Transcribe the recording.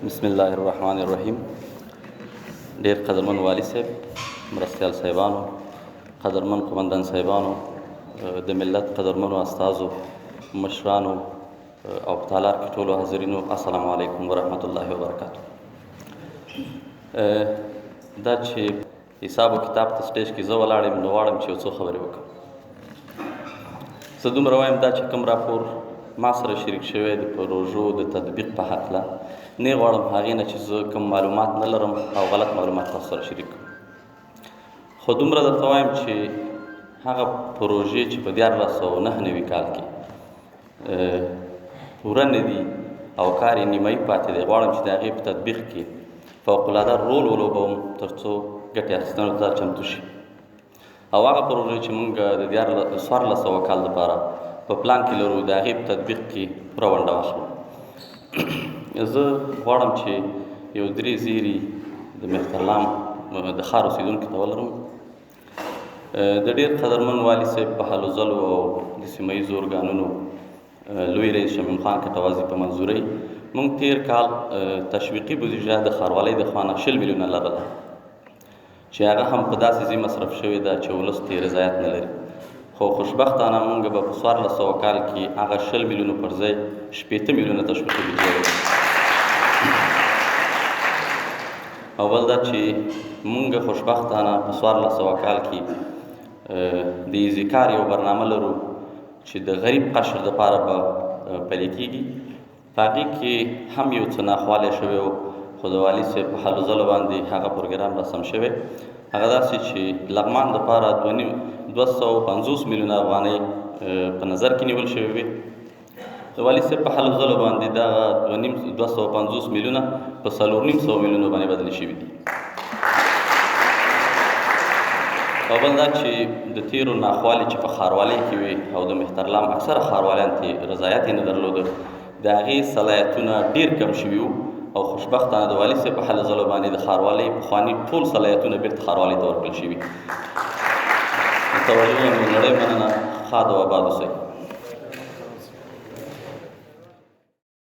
بسم الله الرحمن الرحیم. ډیر قدرمن والی صاحب، مرستیال صاحبانو، قدرمن قومندان صاحبانو، د ملت قدرمنو استازو، مشرانو او په تالار کې ټولو حاضرینو، السلام علیکم ورحمت الله وبرکاتو. دا چې حساب و کتاب ته سټیج کې زه ولاړ یم، نو غواړم چې یو څو خبرې وکړم. زه دومره وایم، دا چې کوم راپور ما سره شریک شوی د پروژو د تطبیق په هکله، نه غواړم هغې نه چې زه کوم معلومات نه لرم او غلط معلومات تاسو سره شریک کړم. خو دومره درته وایم چې هغه پروژې چې په 1499 کال کې پوره نه دي او کار یې نیمایي پاتې دی، غواړم چې د هغې په تطبیق کې فوقالعاده رول ولوبوم تر څو ګټې اخیستنو ته چمتو شي. او هغه پروژې چې موږ د 1400 کال لپاره په پلان کې لرو، د هغې په تطبیق کې پوره ونډه واخلو. زه غواړم چې یو 3 زیري د مهترلام د ښار اوسېدونکو ته ولرم. د ډېر قدرمن والي صاحب په هلو ځلو او د سیمه ییزو ارګانونو لوی رئیس شمیم خان کټوازي په منظورۍ موږ تېر کال تشویقي بودیجه د ښاروالۍ د خوا نه 20 میلیونه لرله، چې هغه هم په داسې ځای مصرف شوې ده چې ولس ترې رضایت نه لري. خو خوشبختانه موږ به په 1400 کال کې هغه 20 میلیونو پر ځای 80 میلیونه تشویقي بودیجه لرو. او بل دا چې موږ خوشبختانه په 1400 کال کې د ایزیکار یو برنامه لرو چې د غریب قشر دپاره به پلې کېږي. په هغې کې هم یو څه ناخوالی شوی و، خو د والي صاحب په هلو ځلو باندې هغه پروګرام رسم شوی. هغه داسې چې لغمان دپاره 250 میلیونه افغانۍ په نظر کې نیول شوې وې. د والي صاحب په هلو ځلو باندې دغه 250 میلیونه په 450 میلیونو باندې بدلې شوي دي. او بل دا چې د تیرو ناخوالې چې په ښاروالۍ کې وې او د مهترلام اکثره ښاروالان ته رضایت یې نه درلوده، د هغې صلاحیتونه ډېر کم شوي وو. او خوشبختانه د والي صاحب په هلو ځلو باندې د ښاروالۍ پخواني ټول صلاحیتونه بېرته ښاروالۍ ته ورکړل شوي. د توجه او نړۍ مننه. ښاد او آباد اوسئ.